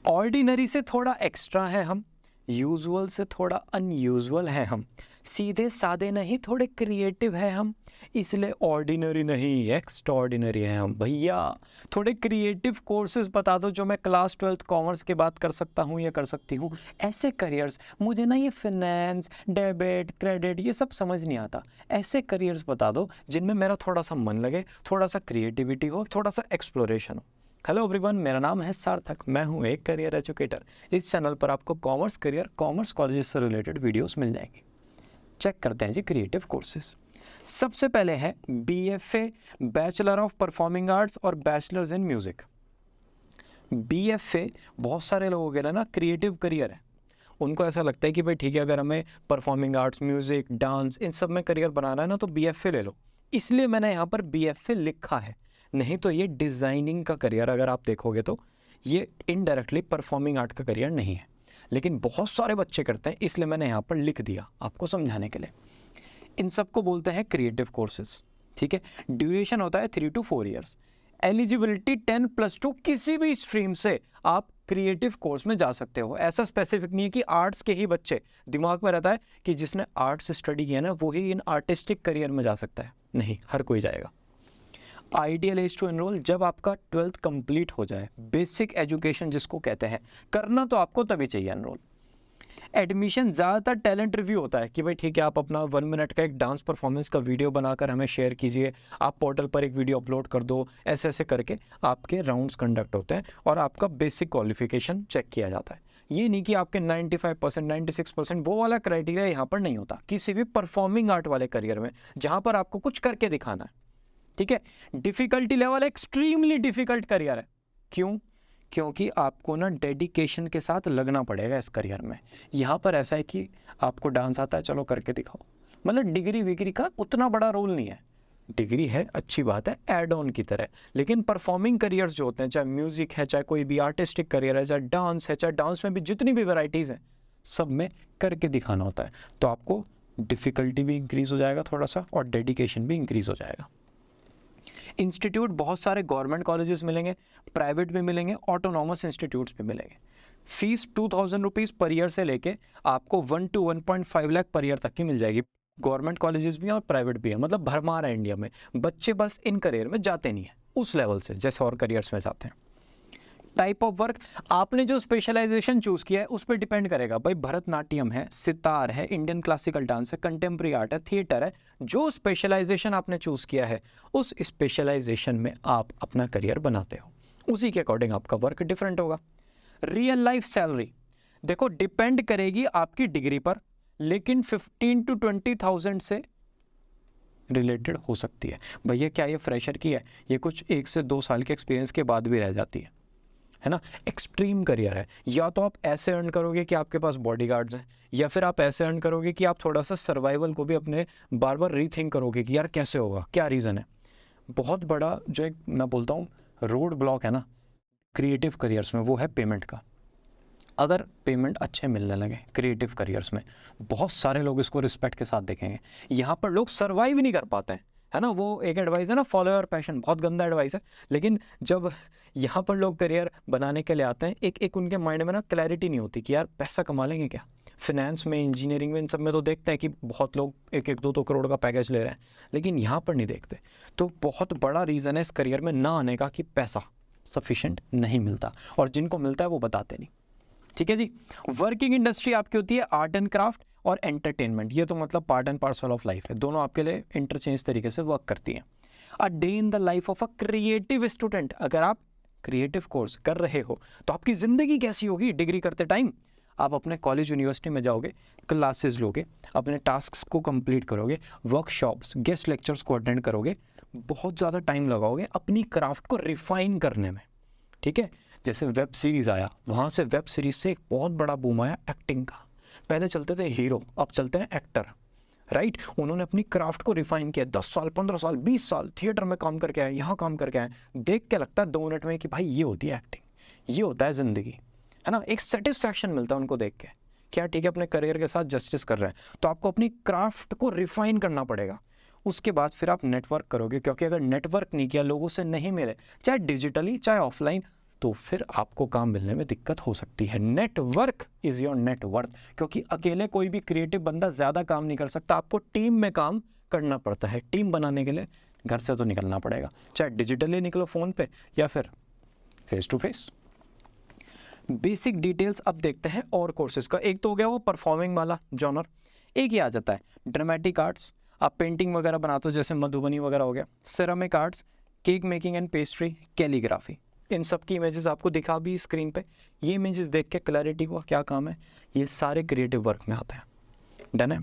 Ordinary से थोड़ा extra है हम, यूजुअल से थोड़ा अनयूजुअल है हम, सीधे सादे नहीं थोड़े क्रिएटिव है हम, इसलिए ऑर्डिनरी नहीं एक्स्ट्राऑर्डिनरी है हम। भैया थोड़े क्रिएटिव कोर्सेज बता दो जो मैं क्लास 12th कॉमर्स के बाद कर सकता हूँ या कर सकती हूँ। ऐसे करियर्स, मुझे ना ये फिनेंस, डेबिट, क्रेडिट ये सब समझ नहीं आता। ऐसे करियर्स बता दो जिनमें मेरा थोड़ा सा मन लगे, थोड़ा सा क्रिएटिविटी हो, थोड़ा सा एक्सप्लोरेशन हो। हेलो एवरीवन, मेरा नाम है सार्थक, मैं हूँ एक करियर एजुकेटर। इस चैनल पर आपको कॉमर्स करियर, कॉमर्स कॉलेजेस से रिलेटेड वीडियोस मिल जाएंगे। चेक करते हैं जी क्रिएटिव कोर्सेज। सबसे पहले है BFA, bachelor of performing arts और बैचलर्स इन म्यूजिक। बीएफए बहुत सारे लोगों के लिए ना क्रिएटिव करियर है। उनको ऐसा लगता है कि भाई ठीक है, अगर हमें परफॉर्मिंग आर्ट्स, म्यूजिक, डांस इन सब में करियर बनाना है ना तो बीएफए ले लो। इसलिए मैंने यहाँ पर बीएफए लिखा है, नहीं तो ये डिज़ाइनिंग का करियर अगर आप देखोगे तो ये इनडायरेक्टली परफॉर्मिंग आर्ट का करियर नहीं है, लेकिन बहुत सारे बच्चे करते हैं, इसलिए मैंने यहाँ पर लिख दिया आपको समझाने के लिए। इन सबको बोलते हैं क्रिएटिव कोर्सेज। ठीक है, ड्यूरेशन होता है 3 to 4 ईयर्स। एलिजिबिलिटी 10+2, किसी भी स्ट्रीम से आप क्रिएटिव कोर्स में जा सकते हो। ऐसा स्पेसिफिक नहीं है कि आर्ट्स के ही बच्चे, दिमाग में रहता है कि जिसने आर्ट्स स्टडी किया ना वो ही इन आर्टिस्टिक करियर में जा सकता है। नहीं, हर कोई जाएगा। आइडियल एज टू एनरोल जब आपका 12th कंप्लीट हो जाए, बेसिक एजुकेशन जिसको कहते हैं, करना तो आपको तभी चाहिए एनरोल। एडमिशन ज़्यादातर टैलेंट रिव्यू होता है कि भाई ठीक है, आप अपना 1 मिनट का एक डांस परफॉर्मेंस का वीडियो बनाकर हमें शेयर कीजिए, आप पोर्टल पर एक वीडियो अपलोड कर दो, ऐसे ऐसे करके आपके राउंड्स कंडक्ट होते हैं और आपका बेसिक क्वालिफिकेशन चेक किया जाता है। ये नहीं कि आपके 95%, 96% वो वाला क्राइटेरिया यहाँ पर नहीं होता किसी भी परफॉर्मिंग आर्ट वाले करियर में, जहाँ पर आपको कुछ करके दिखाना है। ठीक है, difficulty level extremely difficult career है। क्यों? क्योंकि आपको ना डेडिकेशन के साथ लगना पड़ेगा इस करियर में। यहाँ पर ऐसा है कि आपको डांस आता है, चलो करके दिखाओ, मतलब डिग्री विग्री का उतना बड़ा रोल नहीं है। डिग्री है, अच्छी बात है, एड ऑन की तरह, लेकिन परफॉर्मिंग करियर्स जो होते हैं, चाहे म्यूज़िक है, चाहे कोई भी आर्टिस्टिक करियर है, चाहे डांस है, चाहे डांस में भी जितनी भी वैराइटीज़ हैं, सब में करके दिखाना होता है। तो आपको डिफ़िकल्टी भी इंक्रीज़ हो जाएगा थोड़ा सा और डेडिकेशन भी इंक्रीज़ हो जाएगा। इंस्टीट्यूट बहुत सारे गवर्नमेंट कॉलेजेस मिलेंगे, प्राइवेट भी मिलेंगे, ऑटोनॉमस इंस्टीट्यूट्स भी मिलेंगे। फीस 2000 रुपीज़ पर ईयर से लेके आपको 1 to 1.5 लाख पर ईयर तक की मिल जाएगी। गवर्नमेंट कॉलेजेस भी हैं और प्राइवेट भी हैं, मतलब भरमार है इंडिया में। बच्चे बस इन करियर में जाते नहीं हैं उस लेवल से जैसे और करियर्स में जाते हैं। टाइप ऑफ वर्क, आपने जो स्पेशलाइजेशन चूज़ किया है उस पर डिपेंड करेगा। भाई भरतनाट्यम है, सितार है, इंडियन क्लासिकल डांस है, कंटेम्प्रेरी आर्ट है, थिएटर है, जो स्पेशलाइजेशन आपने चूज़ किया है उस स्पेशलाइजेशन में आप अपना करियर बनाते हो, उसी के अकॉर्डिंग आपका वर्क डिफरेंट होगा। रियल लाइफ सैलरी देखो डिपेंड करेगी आपकी डिग्री पर, लेकिन 15 to 20,000 से रिलेटेड हो सकती है। भैया क्या ये फ्रेशर की है? ये कुछ 1 से 2 साल के एक्सपीरियंस के बाद भी रह जाती है ना। एक्सट्रीम करियर है, या तो आप ऐसे अर्न करोगे कि आपके पास बॉडीगार्ड्स हैं, या फिर आप ऐसे अर्न करोगे कि आप थोड़ा सा सर्वाइवल को भी अपने बार बार रीथिंक करोगे कि यार कैसे होगा, क्या रीज़न है। बहुत बड़ा जो एक मैं बोलता हूँ रोड ब्लॉक है ना क्रिएटिव करियर्स में, वो है पेमेंट का। अगर पेमेंट अच्छे मिलने लगे क्रिएटिव करियर्स में, बहुत सारे लोग इसको रिस्पेक्ट के साथ देखेंगे। यहाँ पर लोग सर्वाइव नहीं कर पाते हैं, है ना। वो एक एडवाइस है ना, फॉलो योर पैशन, बहुत गंदा एडवाइस है, लेकिन जब यहाँ पर लोग करियर बनाने के लिए आते हैं, एक उनके माइंड में ना क्लैरिटी नहीं होती कि यार पैसा कमा लेंगे क्या। फिनेंस में, इंजीनियरिंग में, इन सब में तो देखते हैं कि बहुत लोग 1-2 करोड़ का पैकेज ले रहे हैं, लेकिन यहाँ पर नहीं देखते। तो बहुत बड़ा रीज़न है इस करियर में ना आने का कि पैसा सफिशेंट नहीं मिलता, और जिनको मिलता है वो बताते नहीं। ठीक है जी। वर्किंग इंडस्ट्री आपकी होती है आर्ट एंड क्राफ्ट और एंटरटेनमेंट, ये तो मतलब part and parcel of life है, दोनों आपके लिए इंटरचेंज तरीके से वर्क करती हैं। A day in the life of a creative student, अगर आप क्रिएटिव कोर्स कर रहे हो तो आपकी ज़िंदगी कैसी होगी डिग्री करते टाइम? आप अपने कॉलेज यूनिवर्सिटी में जाओगे, क्लासेस लोगे, अपने टास्क्स को कंप्लीट करोगे, वर्कशॉप्स, गेस्ट लेक्चर्स को अटेंड करोगे, बहुत ज़्यादा टाइम लगाओगे अपनी क्राफ्ट को रिफाइन करने में। ठीक है, जैसे वेब सीरीज़ आया, वहाँ से वेब सीरीज़ से एक बहुत बड़ा बूम आया एक्टिंग का। पहले चलते थे हीरो, अब चलते हैं एक्टर, राइट। उन्होंने अपनी क्राफ्ट को रिफाइन किया, 10 साल, 15 साल, 20 साल थिएटर में काम करके आए, यहाँ काम करके आए, देख के लगता है 2 मिनट में कि भाई ये होती है एक्टिंग, ये होता है ज़िंदगी, है ना। एक सेटिस्फैक्शन मिलता है उनको देख के, क्या ठीक है अपने करियर के साथ जस्टिस कर रहे हैं। तो आपको अपनी क्राफ्ट को रिफाइन करना पड़ेगा। उसके बाद फिर आप नेटवर्क करोगे, क्योंकि अगर नेटवर्क नहीं किया, लोगों से नहीं मिले, चाहे डिजिटली चाहे ऑफलाइन, तो फिर आपको काम मिलने में दिक्कत हो सकती है। नेटवर्क इज़ योर नेटवर्थ, क्योंकि अकेले कोई भी क्रिएटिव बंदा ज़्यादा काम नहीं कर सकता, आपको टीम में काम करना पड़ता है। टीम बनाने के लिए घर से तो निकलना पड़ेगा, चाहे डिजिटली निकलो फ़ोन पे या फिर face to face. Basic details अब देखते हैं और कोर्सेज का। एक तो हो गया वो परफॉर्मिंग वाला जॉनर, एक ही आ जाता है ड्रामेटिक आर्ट्स, आप पेंटिंग वगैरह बनाते हो जैसे मधुबनी वगैरह हो गया, ceramic arts, cake making and pastry, calligraphy. इन सब की इमेजेस आपको दिखा भी स्क्रीन पे, ये इमेजेस देख के क्लैरिटी को क्या काम है, ये सारे क्रिएटिव वर्क में आते हैं। डन है।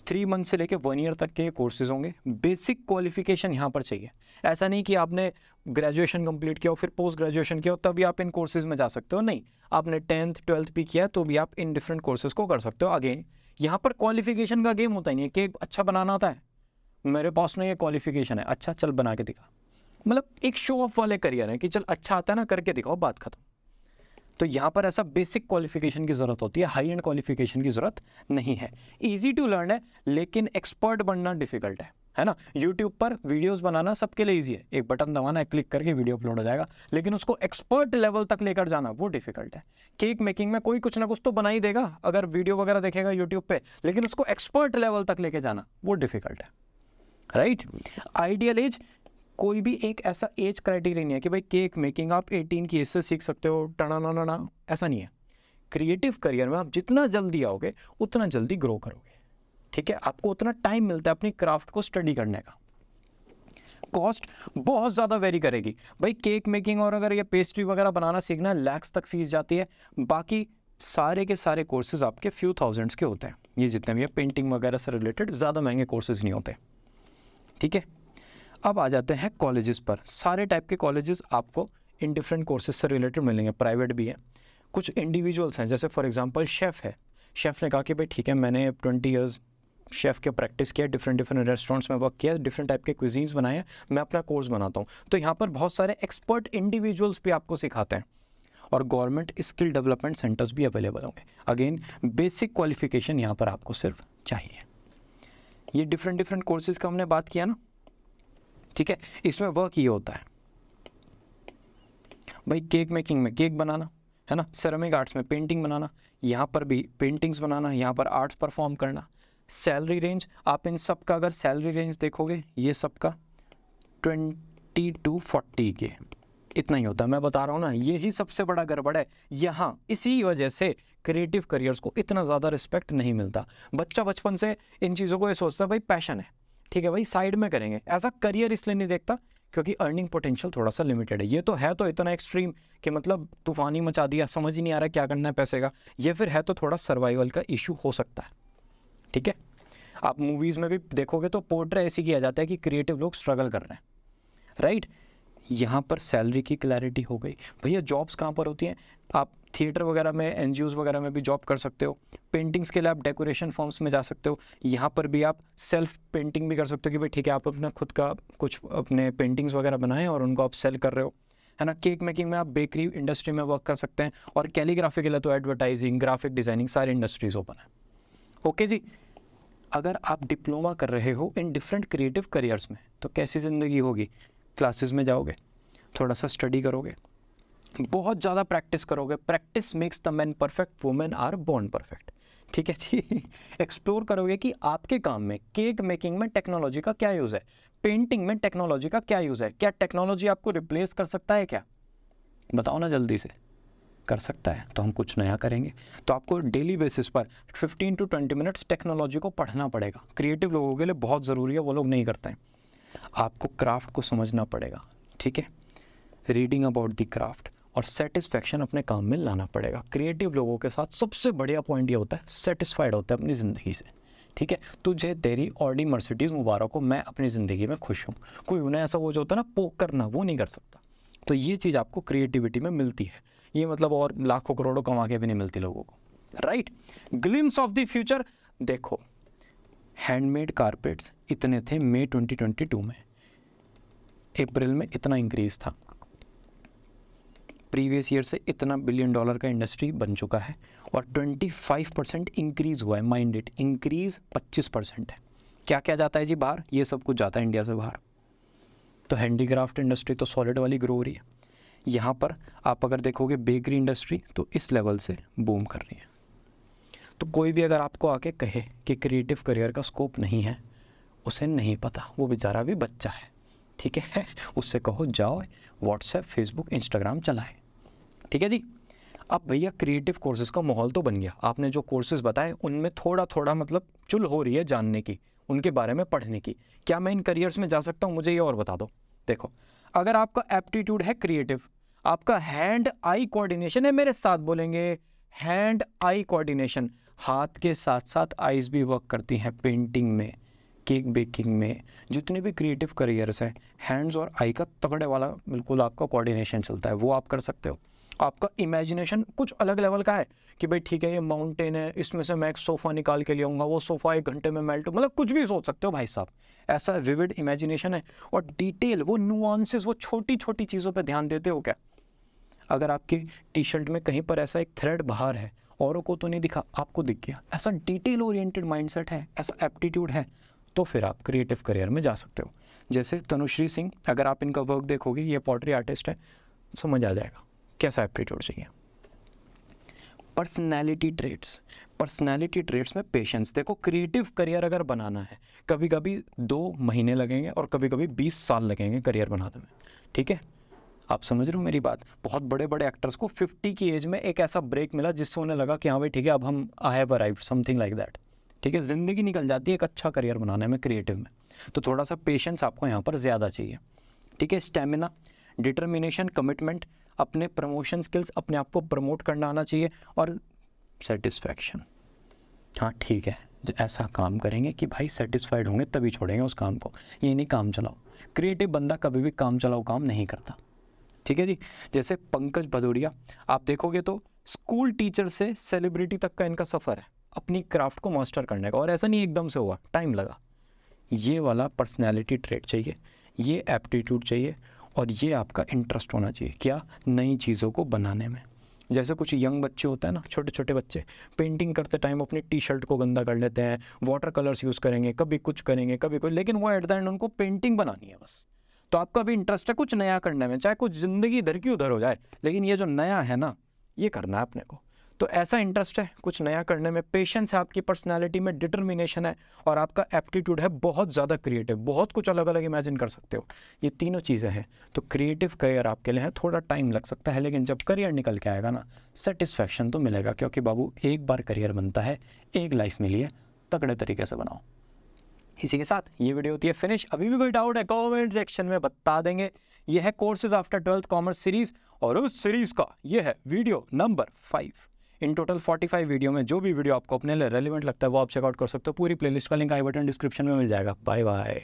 3 मंथ से लेके 1 ईयर तक के कोर्सेज होंगे। बेसिक क्वालिफिकेशन यहाँ पर चाहिए, ऐसा नहीं कि आपने ग्रेजुएशन कंप्लीट किया हो फिर पोस्ट ग्रेजुएशन किया हो तभी आप इन कोर्सेज में जा सकते हो, नहीं, आपने 10th 12th भी किया तो भी आप इन डिफरेंट कोर्सेज को कर सकते हो। अगेन यहाँ पर क्वालिफिकेशन का गेम होता ही नहीं है कि अच्छा बनाना आता है, मेरे पास में ये क्वालिफिकेशन है, अच्छा चल बना के दिखा, मतलब एक शो ऑफ वाले करियर है कि चल अच्छा आता है ना करके दिखाओ, बात खत्म। तो यहाँ पर ऐसा बेसिक क्वालिफिकेशन की ज़रूरत होती है, हाई एंड क्वालिफिकेशन की ज़रूरत नहीं है। इजी टू लर्न है लेकिन एक्सपर्ट बनना डिफिकल्ट है ना। यूट्यूब पर वीडियोस बनाना सबके लिए इजी है, एक बटन दबाना है, क्लिक करके वीडियो अपलोड हो जाएगा, लेकिन उसको एक्सपर्ट लेवल तक लेकर जाना वो डिफिकल्ट है। केक मेकिंग में कोई कुछ ना कुछ तो बना ही देगा अगर वीडियो वगैरह देखेगा यूट्यूब पे, लेकिन उसको एक्सपर्ट लेवल तक लेके जाना वो डिफिकल्ट है, राइट। आइडियल एज, कोई भी एक ऐसा एज क्राइटेरिया नहीं है कि भाई केक मेकिंग आप 18 की एज से सीख सकते हो, टना, ऐसा नहीं है। क्रिएटिव करियर में आप जितना जल्दी आओगे उतना जल्दी ग्रो करोगे, ठीक है। आपको उतना टाइम मिलता है अपनी क्राफ्ट को स्टडी करने का। कॉस्ट बहुत ज़्यादा वेरी करेगी भाई, केक मेकिंग और अगर ये पेस्ट्री वगैरह बनाना सीखना लैक्स तक फीस जाती है, बाकी सारे के सारे कोर्सेज आपके फ्यू थाउजेंड्स के होते हैं। ये जितने भी है पेंटिंग वगैरह से रिलेटेड ज़्यादा महंगे कोर्सेज नहीं होते, ठीक है। अब आ जाते हैं कॉलेजेस पर। सारे टाइप के कॉलेजेस आपको इन डिफरेंट कोर्सेज से रिलेटेड मिलेंगे, प्राइवेट भी है, कुछ इंडिविजुअल्स हैं, जैसे फॉर एग्जांपल शेफ़ है, शेफ़ ने कहा कि भाई ठीक है मैंने 20 इयर्स शेफ़ के प्रैक्टिस किया, डिफरेंट रेस्टोरेंट्स में वर्क किया, डिफरेंट टाइप के क्विजीन्स बनाए हैं, मैं अपना कोर्स बनाता हूँ। तो यहाँ पर बहुत सारे एक्सपर्ट इंडिविजुअल्स भी आपको सिखाते हैं और गवर्नमेंट स्किल डेवलपमेंट सेंटर्स भी अवेलेबल होंगे। अगेन बेसिक क्वालिफिकेशन यहाँ पर आपको सिर्फ चाहिए। ये डिफरेंट कोर्सेज का हमने बात किया ना, ठीक है। इसमें वर्क ये होता है भाई, केक मेकिंग में केक बनाना है ना, सेरामिक आर्ट्स में पेंटिंग बनाना, यहाँ पर भी पेंटिंग्स बनाना, यहाँ पर आर्ट्स परफॉर्म करना। सैलरी रेंज, आप इन सब का अगर सैलरी रेंज देखोगे ये सब का 20 to 40 के इतना ही होता है। मैं बता रहा हूँ ना, यही सबसे बड़ा गड़बड़ है यहाँ, इसी वजह से क्रिएटिव करियर्स को इतना ज़्यादा रिस्पेक्ट नहीं मिलता। बच्चा बचपन से इन चीज़ों को ये सोचता है भाई पैशन है, ठीक है भाई साइड में करेंगे, ऐसा करियर इसलिए नहीं देखता क्योंकि अर्निंग पोटेंशियल थोड़ा सा लिमिटेड है। ये तो है तो इतना एक्सट्रीम कि मतलब तूफान ही मचा दिया, समझ ही नहीं आ रहा क्या करना है पैसे का, ये फिर है तो थोड़ा सर्वाइवल का इशू हो सकता है, ठीक है। आप मूवीज़ में भी देखोगे तो पोर्ट्रे ऐसी किया जाता है कि क्रिएटिव लोग स्ट्रगल कर रहे हैं, राइट। यहाँ पर सैलरी की क्लैरिटी हो गई। भैया जॉब्स कहाँ पर होती हैं, आप थिएटर वगैरह में, एनजीओज़ वगैरह में भी जॉब कर सकते हो, पेंटिंग्स के लिए आप डेकोरेशन फॉर्म्स में जा सकते हो, यहाँ पर भी आप सेल्फ पेंटिंग भी कर सकते हो कि भाई ठीक है आप अपना खुद का कुछ अपने पेंटिंग्स वगैरह बनाएं और उनको आप सेल कर रहे हो, है ना। केक मेकिंग में आप बेकरी इंडस्ट्री में वर्क कर सकते हैं, और कैलीग्राफी के लिए तो एडवर्टाइजिंग, ग्राफिक डिज़ाइनिंग सारी इंडस्ट्रीज़ ओपन है, ओके जी। अगर आप डिप्लोमा कर रहे हो इन डिफरेंट क्रिएटिव करियर्स में तो कैसी ज़िंदगी होगी, क्लासेस में जाओगे, थोड़ा सा स्टडी करोगे, बहुत ज़्यादा प्रैक्टिस करोगे, practice makes the man perfect, women are born perfect, ठीक है जी। एक्सप्लोर करोगे कि आपके काम में, केक मेकिंग में टेक्नोलॉजी का क्या यूज़ है, पेंटिंग में टेक्नोलॉजी का क्या यूज़ है, क्या टेक्नोलॉजी आपको रिप्लेस कर सकता है, क्या बताओ ना जल्दी से, कर सकता है तो हम कुछ नया करेंगे। तो आपको डेली बेसिस पर 15 to 20 मिनट्स टेक्नोलॉजी को पढ़ना पड़ेगा। क्रिएटिव लोगों के लिए बहुत ज़रूरी है, वो लोग नहीं करते हैं। आपको क्राफ्ट को समझना पड़ेगा, ठीक है, रीडिंग अबाउट द क्राफ्ट, और सेटिस्फैक्शन अपने काम में लाना पड़ेगा। क्रिएटिव लोगों के साथ सबसे बढ़िया पॉइंट ये होता है सेटिस्फाइड होता है अपनी ज़िंदगी से, ठीक है। तुझे तेरी ऑडी मर्सिडीज़ मुबारक हो, मैं अपनी ज़िंदगी में खुश हूँ। कोई उन्हें ऐसा वो जो होता है ना पोक करना, वो नहीं कर सकता। तो ये चीज़ आपको क्रिएटिविटी में मिलती है, ये मतलब और लाखों करोड़ों कमा के भी नहीं मिलती लोगों को, right. Glimpse of the future, देखो हैंडमेड कारपेट्स इतने थे मई 2022 में, अप्रैल में इतना इंक्रीज था, प्रीवियस ईयर से इतना $1 बिलियन का इंडस्ट्री बन चुका है, और 25% इंक्रीज़ हुआ है। माइंड इट, इंक्रीज़ 25% है। क्या क्या जाता है जी बाहर, ये सब कुछ जाता है इंडिया से बाहर। तो हैंडीक्राफ्ट इंडस्ट्री तो सॉलिड वाली ग्रो हो रही है। यहाँ पर आप अगर देखोगे बेकरी इंडस्ट्री तो इस लेवल से बूम कर रही है। तो कोई भी अगर आपको आके कहे कि क्रिएटिव करियर का स्कोप नहीं है, उसे नहीं पता, वो बेचारा भी बच्चा है, ठीक है। उससे कहो जाओ व्हाट्सएप, फेसबुक, इंस्टाग्राम चलाए, ठीक है जी। अब भैया क्रिएटिव कोर्सेज़ का माहौल तो बन गया, आपने जो कोर्सेज़ बताए उनमें थोड़ा थोड़ा मतलब चुल हो रही है जानने की, उनके बारे में पढ़ने की। क्या मैं इन करियर्स में जा सकता हूँ? मुझे ये और बता दो। देखो, अगर आपका एप्टीट्यूड है क्रिएटिव, आपका हैंड आई कोऑर्डिनेशन है, मेरे साथ बोलेंगे हैंड आई कोऑर्डिनेशन, हाथ के साथ साथ आइज़ भी वर्क करती हैं पेंटिंग में, केक बेकिंग में, जितने भी क्रिएटिव करियर्स हैं, हैंड्स और आई का तगड़े वाला बिल्कुल आपका कोऑर्डिनेशन चलता है, वो आप कर सकते हो। आपका इमेजिनेशन कुछ अलग लेवल का है कि भाई ठीक है ये माउंटेन है, इसमें से मैं एक सोफ़ा निकाल के ले आऊँगा, वो सोफ़ा 1 घंटे में मेल्ट, मतलब कुछ भी सोच सकते हो भाई साहब, ऐसा विविड इमेजिनेशन है। और डिटेल, वो नुआंसेस, वो छोटी छोटी चीज़ों पे ध्यान देते हो क्या? अगर आपकी टी शर्ट में कहीं पर ऐसा एक थ्रेड बाहर है, औरों को तो नहीं दिखा, आपको दिख गया, ऐसा डिटेल ओरिएंटेड माइंडसेट है, ऐसा एप्टीट्यूड है, तो फिर आप क्रिएटिव करियर में जा सकते हो। जैसे तनुश्री सिंह, अगर आप इनका वर्क देखोगे, ये पॉटरी आर्टिस्ट है, समझ आ जाएगा कैसा एप्टीट्यूड चाहिए। पर्सनैलिटी ट्रेट्स में पेशेंस। देखो, क्रिएटिव करियर अगर बनाना है, कभी कभी 2 महीने लगेंगे और कभी कभी 20 साल लगेंगे करियर बनाने में, ठीक है। आप समझ रहे हो मेरी बात? बहुत बड़े बड़े एक्टर्स को 50 की एज में एक ऐसा ब्रेक मिला जिससे उन्हें लगा कि हाँ भाई ठीक है, अब हम I have arrived, something like that, ठीक है। ज़िंदगी निकल जाती है एक अच्छा करियर बनाने में क्रिएटिव में। तो थोड़ा सा पेशेंस आपको यहाँ पर ज़्यादा चाहिए, ठीक है। स्टेमिना, डिटर्मिनेशन, कमिटमेंट, अपने प्रमोशन स्किल्स, अपने आप को प्रमोट करना आना चाहिए, और सेटिस्फैक्शन। हाँ ठीक है, जो ऐसा काम करेंगे कि भाई सेटिस्फाइड होंगे तभी छोड़ेंगे उस काम को, ये नहीं काम चलाओ। क्रिएटिव बंदा कभी भी काम चलाओ काम नहीं करता, ठीक है जी। जैसे पंकज भदौरिया, आप देखोगे तो स्कूल टीचर से सेलिब्रिटी तक का इनका सफ़र है अपनी क्राफ्ट को मास्टर करने का, और ऐसा नहीं एकदम से हुआ, टाइम लगा। ये वाला पर्सनैलिटी ट्रेट चाहिए, ये एप्टीट्यूड चाहिए, और ये आपका इंटरेस्ट होना चाहिए क्या, नई चीज़ों को बनाने में। जैसे कुछ यंग बच्चे होते हैं ना, छोटे छोटे बच्चे, पेंटिंग करते टाइम अपनी टी शर्ट को गंदा कर लेते हैं, वाटर कलर्स यूज़ करेंगे, कभी कुछ करेंगे, कभी कुछ, लेकिन वो एट द एंड उनको पेंटिंग बनानी है बस। तो आपका भी इंटरेस्ट है कुछ नया करने में, चाहे कुछ ज़िंदगी इधर की उधर हो जाए, लेकिन ये जो नया है ना, ये करना है अपने को। तो ऐसा इंटरेस्ट है कुछ नया करने में, पेशेंस है आपकी पर्सनालिटी में, डिटर्मिनेशन है, और आपका एप्टीट्यूड है बहुत ज़्यादा क्रिएटिव, बहुत कुछ अलग अलग इमेजिन कर सकते हो, ये तीनों चीज़ें हैं। तो क्रिएटिव करियर आपके लिए है, थोड़ा टाइम लग सकता है, लेकिन जब करियर निकल के आएगा ना, सेटिस्फैक्शन तो मिलेगा, क्योंकि बाबू एक बार करियर बनता है, एक लाइफ मिली है, तगड़े तरीके से बनाओ। इसी के साथ ये वीडियो होती है फिनिश। अभी भी कोई डाउट है कमेंट सेक्शन में बता देंगे। ये है courses after 12th commerce series, और उस सीरीज़ का ये है video number 5। In total 45 video में जो भी वीडियो आपको अपने लिए रेलिवेंट लगता है वो आप चेकआउट कर सकते हो। पूरी प्लेलिस्ट का लिंक आई बटन डिस्क्रिप्शन में मिल जाएगा। Bye bye.